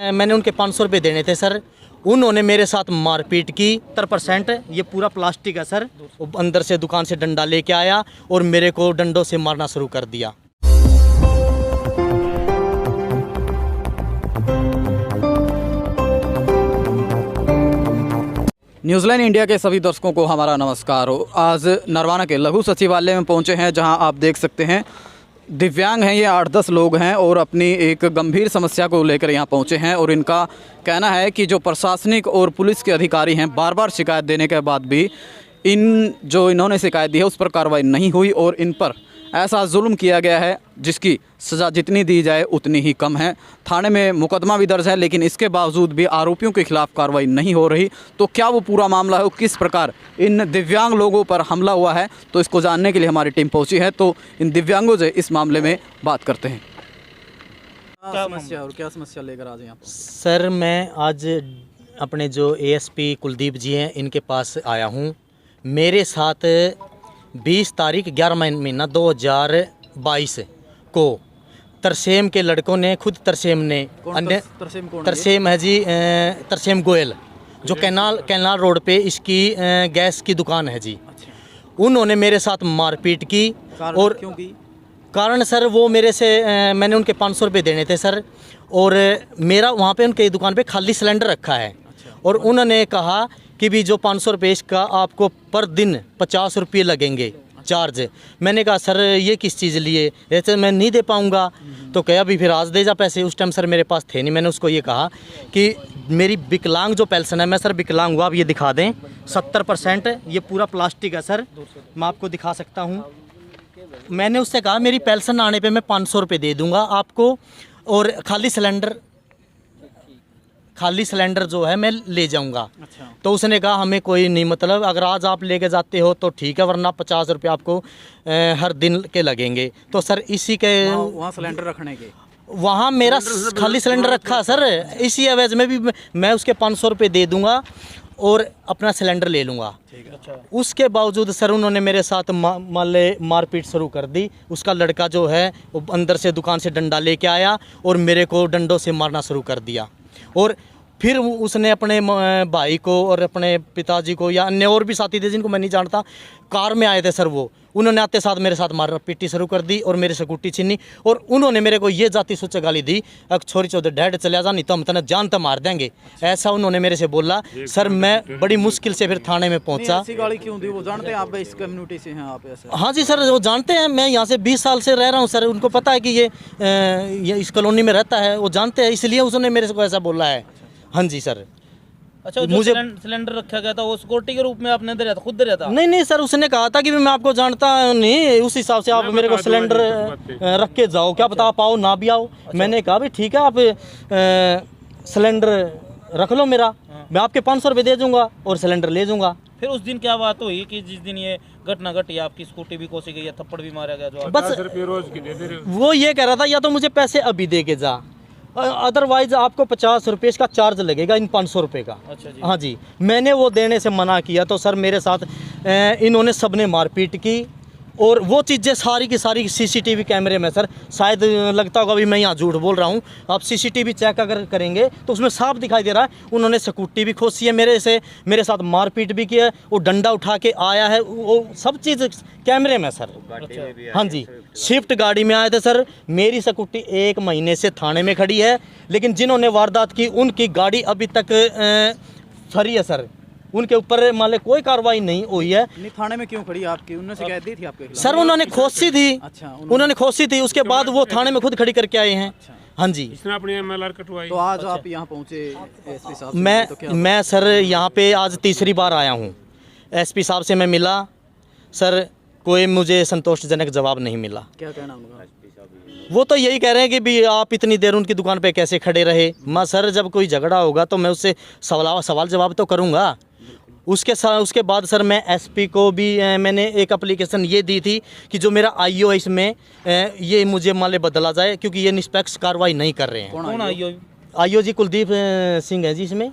मैंने उनके 500 रुपये देने थे सर। उन्होंने मेरे साथ मारपीट की। 70% ये पूरा प्लास्टिक है सर। वो अंदर से दुकान से डंडा लेके आया और मेरे को डंडों से मारना शुरू कर दिया। न्यूजीलैंड इंडिया के सभी दर्शकों को हमारा नमस्कार हो। आज नरवाना के लघु सचिवालय में पहुंचे हैं, जहां आप देख सकते हैं दिव्यांग हैं ये 8-10 लोग हैं और अपनी एक गंभीर समस्या को लेकर यहाँ पहुँचे हैं। और इनका कहना है कि जो प्रशासनिक और पुलिस के अधिकारी हैं, बार बार शिकायत देने के बाद भी इन्होंने शिकायत दी है उस पर कार्रवाई नहीं हुई और इन पर ऐसा जुल्म किया गया है जिसकी सज़ा जितनी दी जाए उतनी ही कम है। थाने में मुकदमा भी दर्ज है, लेकिन इसके बावजूद भी आरोपियों के खिलाफ कार्रवाई नहीं हो रही। तो क्या वो पूरा मामला है, किस प्रकार इन दिव्यांग लोगों पर हमला हुआ है, तो इसको जानने के लिए हमारी टीम पहुंची है। तो इन दिव्यांगों से इस मामले में बात करते हैं। क्या समस्या लेकर आ जाए आप? सर मैं आज अपने जो ASP कुलदीप जी हैं इनके पास आया हूँ। मेरे साथ 20 तारीख 11 महीना 2022 को तरसेम के लड़कों ने, खुद तरसेम ने, अन्य तरसेम है जी, तरसेम गोयल, जो कैनाल रोड पे इसकी गैस की दुकान है जी। उन्होंने मेरे साथ मारपीट की। और क्यों की? कारण सर वो मेरे से मैंने उनके 500 रुपये देने थे सर, और मेरा वहाँ पे उनके दुकान पे खाली सिलेंडर रखा है। और उन्होंने कहा कि भी जो 500 रुपये इसका आपको पर दिन 50 रुपये लगेंगे चार्ज। मैंने कहा सर ये किस चीज़ लिए, ऐसे मैं नहीं दे पाऊँगा। तो कहा अभी फिर आज दे जा पैसे। उस टाइम सर मेरे पास थे नहीं। मैंने उसको ये कहा कि मेरी विकलांग जो पेंशन है, मैं सर विकलांग हुआ, आप ये दिखा दें। 70% ये पूरा प्लास्टिक है सर, मैं आपको दिखा सकता हूँ। मैंने उससे कहा मेरी पेंशन आने पे मैं 500 रुपये दे दूँगा आपको, और खाली सिलेंडर जो है मैं ले जाऊंगा। अच्छा। तो उसने कहा हमें कोई नहीं मतलब, अगर आज आप लेके जाते हो तो ठीक है, वरना 50 रुपये आपको हर दिन के लगेंगे। तो सर इसी के वहाँ सिलेंडर रखने के वहाँ मेरा खाली सिलेंडर रखा सर, इसी एवज में भी मैं उसके 500 रुपये दे दूंगा और अपना सिलेंडर ले लूँगा। अच्छा। उसके बावजूद सर उन्होंने मेरे साथ मारपीट शुरू कर दी। उसका लड़का जो है वो अंदर से दुकान से डंडा लेके आया और मेरे को डंडों से मारना शुरू कर दिया। और फिर उसने अपने भाई को और अपने पिताजी को, या अन्य और भी साथी थे जिनको मैं नहीं जानता, कार में आए थे सर, वो उन्होंने आते साथ मेरे साथ मारपीट शुरू कर दी और मेरे से गुट्टी छीनी। और उन्होंने मेरे को ये जाति सूचक गाली दी, अब छोरी चौधरी डैड चले जा, नहीं तो हम तने जान तो मार देंगे। ऐसा उन्होंने मेरे से बोला। सर मैं बड़ी मुश्किल से फिर थाने में पहुंचा। ऐसी गाली क्यों दी? वो जानते हैं आप इस कम्युनिटी से हैं आप? ऐसे? हाँ जी सर, वो जानते हैं। मैं यहाँ से 20 साल से रह रहा हूँ सर, उनको पता है कि ये इस कॉलोनी में रहता है, वो जानते हैं, इसलिए उसने मेरे को ऐसा बोला है। हाँ जी सर। अच्छा, मुझे सिलेंडर रखा गया था वो सिक्योरिटी के रूप में आपने दे रहा था, खुद दे रहा था? नहीं सर, उसने कहा था कि मैं आपको जानता नहीं, उस हिसाब से आप मेरे को सिलेंडर रख के जाओ, क्या पता आप आओ ना भी आओ। अच्छा। मैंने कहा भी ठीक है, आप सिलेंडर रख लो मेरा, मैं आपके 500 रुपये दे दूंगा और सिलेंडर ले जाऊंगा। फिर उस दिन क्या बात हुई कि जिस दिन ये घटना घटी, आपकी स्कूटी भी कोसी गई, थप्पड़ भी मारा गया? जो बस वो ये कह रहा था या तो मुझे पैसे अभी दे के जा, अदरवाइज आपको 50 रुपये इसका चार्ज लगेगा इन 500 रुपये का। अच्छा जी। हाँ जी, मैंने वो देने से मना किया। तो सर मेरे साथ इन्होंने सबने मारपीट की, और वो चीज़ें सारी की सारी CCTV कैमरे में सर, शायद लगता होगा अभी मैं यहाँ झूठ बोल रहा हूँ, आप CCTV चेक अगर करेंगे तो उसमें साफ दिखाई दे रहा है। उन्होंने स्कूटी भी खोसी है मेरे साथ मारपीट भी किया है, वो डंडा उठा के आया है, वो सब चीज़ कैमरे में सर। अच्छा। हाँ जी, स्विफ्ट गाड़ी में आए थे सर। मेरी स्कूटी 1 महीने से थाने में खड़ी है, लेकिन जिन्होंने वारदात की उनकी गाड़ी अभी तक फरी है सर, उनके ऊपर मान ले कोई कार्रवाई नहीं हुई है। नहीं, थाने में क्यों खड़ी आपकी? उन्होंने शिकायत दी थी आपके खिलाफ? सर उन्होंने खोसी थी। अच्छा, उन्होंने खोसी थी, उसके बाद वो थाने में खुद खड़ी करके आए हैं। अच्छा। हाँ जी। इसने अपनी MLR कटवाई। तो आज आप यहाँ पहुँचे SP साहब? मैं सर यहाँ पे आज तीसरी बार आया हूँ। SP साहब से मैं मिला सर, कोई मुझे संतोषजनक जवाब नहीं मिला। क्या कहना उनका? वो तो यही कह रहे हैं कि भी आप इतनी देर उनकी दुकान पे कैसे खड़े रहे। मैं सर जब कोई झगड़ा होगा तो मैं उससे सवाल जवाब तो करूँगा। उसके बाद सर मैं SP को भी मैंने एक एप्लीकेशन ये दी थी कि जो मेरा IO है इसमें ये मुझे मान ले बदला जाए, क्योंकि ये निष्पक्ष कार्रवाई नहीं कर रहे हैं। कौन IO? IO जी कुलदीप सिंह है जी इसमें।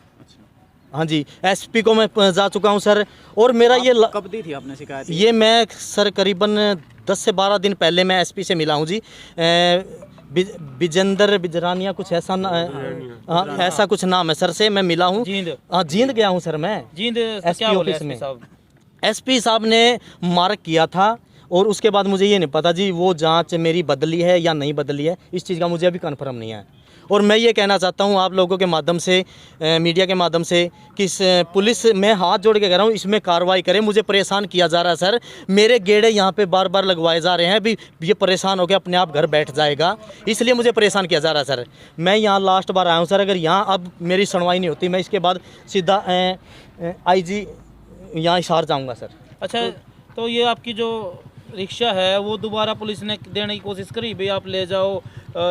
हाँ जी, SP को मैं जा चुका हूँ सर। और मेरा ये कब दी थी आपने शिकायत? ये मैं सर करीबन 10 से 12 दिन पहले मैं SP से मिला हूँ जी। बिजेंदर बिजरानिया कुछ ऐसा हाँ, ऐसा कुछ नाम है सर, से मैं मिला हूँ। जींद हाँ, जींद गया हूँ सर मैं। जींद SP क्या बोले ऑफिस SP में। साहब? SP साहब ने मार्क किया था और उसके बाद मुझे ये नहीं पता जी वो जांच मेरी बदली है या नहीं बदली है, इस चीज़ का मुझे अभी कन्फर्म नहीं है। और मैं ये कहना चाहता हूँ आप लोगों के माध्यम से, मीडिया के माध्यम से, कि पुलिस में हाथ जोड़ के कह रहा हूँ इसमें कार्रवाई करें। मुझे परेशान किया जा रहा है सर, मेरे गेड़े यहाँ पे बार बार लगवाए जा रहे हैं, अभी ये परेशान हो के अपने आप घर बैठ जाएगा, इसलिए मुझे परेशान किया जा रहा है सर। मैं यहाँ लास्ट बार आया हूँ सर, अगर यहाँ अब मेरी सुनवाई नहीं होती मैं इसके बाद सीधा IG यहाँ हिसार जाऊँगा सर। अच्छा, तो ये आपकी जो रिक्शा है वो दोबारा पुलिस ने देने की कोशिश करी, भाई आप ले जाओ,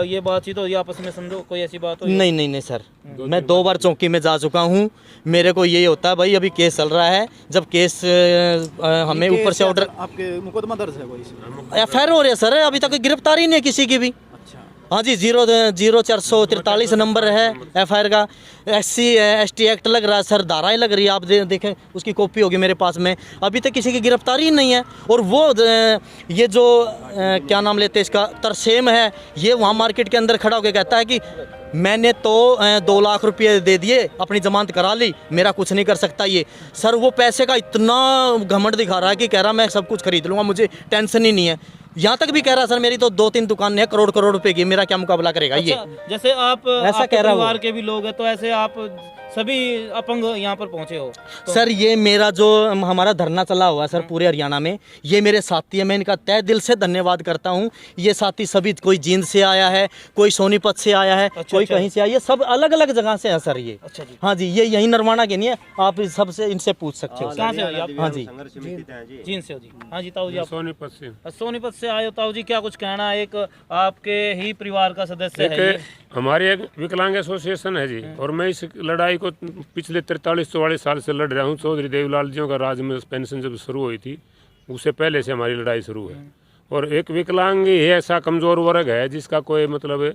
ये बातचीत हो, ये आपस में समझो, कोई ऐसी बात हो? नहीं सर, मैं 2 बार चौकी में जा चुका हूँ। मेरे को यही होता है भाई अभी केस चल रहा है, जब केस हमें ऊपर से ऑर्डर, आपके मुकदमा दर्ज है कोई? FIR हो रही है सर, अभी तक गिरफ्तारी नहीं है किसी की भी। हाँ जी, 0443 नंबर है FIR का। SC ST एक्ट लग रहा है सर, धाराएं लग रही है, आप देखें उसकी कॉपी होगी मेरे पास में, अभी तक किसी की गिरफ्तारी ही नहीं है। और वो ये जो क्या नाम लेते हैं इसका, तरसेम है, ये वहाँ मार्केट के अंदर खड़ा होकर कहता है कि मैंने तो 2 लाख रुपये दे दिए, अपनी जमानत करा ली, मेरा कुछ नहीं कर सकता ये। सर वो पैसे का इतना घमंड दिखा रहा है कि कह रहा मैं सब कुछ खरीद लूँगा, मुझे टेंशन ही नहीं है। यहाँ तक भी कह रहा सर मेरी तो 2-3 दुकानें हैं करोड़ रुपए की, मेरा क्या मुकाबला करेगा ये। अच्छा, जैसे आप ऐसा कह रहा हूँ। परिवार के भी लोग हैं, तो ऐसे आप सभी अपंग यहाँ पर पहुँचे हो तो? सर ये मेरा जो हमारा धरना चला हुआ है सर पूरे हरियाणा में, ये मेरे साथी हैं, मैं इनका तहे दिल से धन्यवाद करता हूँ। ये साथी सभी, कोई जींद से आया है, कोई सोनीपत से आया है, कोई कहीं से आया, ये सब अलग अलग जगह से है सर ये। अच्छा जी। हाँ जी, ये यही नरवाना के नहीं है, आप सबसे इनसे पूछ सकते हो। कहाँ से हो आप? हाँ जी, जींद से हो जी? हाँ जी ताऊ जी, आप सोनीपत से। सोनीपत से आए हो ताऊ जी, क्या कुछ कहना है? एक आपके ही परिवार का सदस्य है ये। हमारी एक विकलांग एसोसिएशन है जी, और मैं इस लड़ाई को पिछले 43-44 साल से लड़ रहा हूँ। चौधरी देवीलाल जियों का राज में पेंशन जब शुरू हुई थी, उससे पहले से हमारी लड़ाई शुरू है। और एक विकलांग ही ऐसा कमज़ोर वर्ग है जिसका कोई मतलब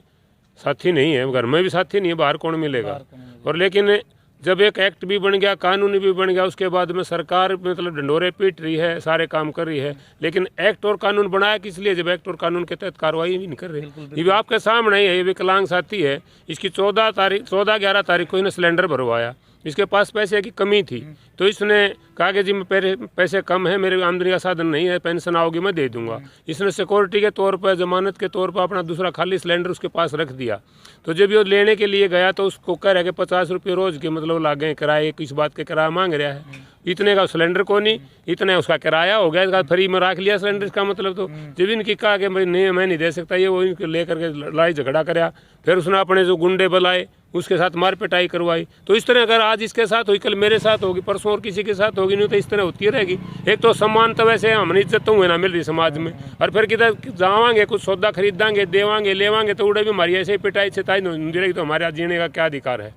साथी नहीं है, घर में भी साथी नहीं है, बाहर कौन मिलेगा। और लेकिन जब एक एक्ट भी बन गया, कानून भी बन गया, उसके बाद में सरकार मतलब ढंडोरे पीट रही है, सारे काम कर रही है, लेकिन एक्ट और कानून बनाया किस लिए जब एक्ट और कानून के तहत कार्रवाई भी नहीं कर रही। ये भी आपके सामने ही है, ये विकलांग साथी है, इसकी 14-11 तारीख को इसने सिलेंडर भरवाया, इसके पास पैसे की कमी थी, तो इसने कहा कि जी मैं पैसे कम है, मेरे आमदनी का साधन नहीं है, पेंशन आओगी मैं दे दूंगा। इसने सिक्योरिटी के तौर पर, जमानत के तौर पर अपना दूसरा खाली सिलेंडर उसके पास रख दिया। तो जब ये लेने के लिए गया तो उसको कह रहा है कि 50 रुपये रोज़ के मतलब लागे किराए, किस बात के किराया मांग रहा है। इतने का सिलेंडर को नहीं, इतने उसका किराया हो गया, इसका फ्री में रख लिया सिलेंडर का मतलब। तो जब इनकी कहा कि भाई नहीं मैं नहीं दे सकता, ये वो इनको लेकर के लड़ाई झगड़ा कराया। फिर उसने अपने जो गुंडे बुलाए, उसके साथ मार पिटाई करवाई। तो इस तरह अगर आज इसके साथ हुई, कल मेरे साथ होगी, परसों और किसी के साथ होगी, नहीं तो इस तरह होती रहेगी। एक तो सम्मान तो वैसे हमने इज्जत तो हुए ना मिल रही समाज में, और फिर किधर जावांगे, कुछ सौदा खरीदांगे, देवांगे लेवांगे, तो उड़े भी हमारी ऐसे ही पिटाई से ताई नहीं रहेगी, तो हमारे आज जीने का क्या अधिकार है।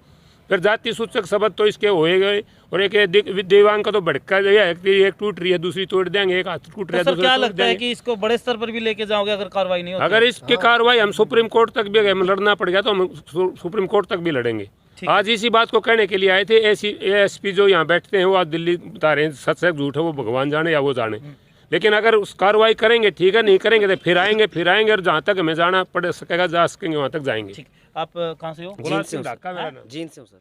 फिर जाति सूचक शब्द तो इसके होए गए। और एक देवांग का तो भड़का है, एक टूट रही है दूसरी तोड़ देंगे, एक हाथ टूट रहा है क्या लगता है कि इसको बड़े स्तर पर भी लेके जाओगे अगर कार्रवाई नहीं होती? अगर इसकी कार्रवाई हम सुप्रीम कोर्ट तक भी गए, लड़ना पड़ गया तो हम सुप्रीम कोर्ट तक भी लड़ेंगे। आज इसी बात को कहने के लिए आए थे। ASP जो यहाँ बैठते हैं वो आज दिल्ली बता रहे हैं, सच है झूठ है वो भगवान जाने या वो जाने, लेकिन अगर उस कार्रवाई करेंगे ठीक है, नहीं करेंगे तो फिर आएंगे और जहाँ तक हमें जाना पड़ सकेगा जा सकेंगे वहाँ तक जाएंगे। आप कहाँ से हो? गुलाब सिंह ढाका मेरा नाम। जींद से हूँ सर।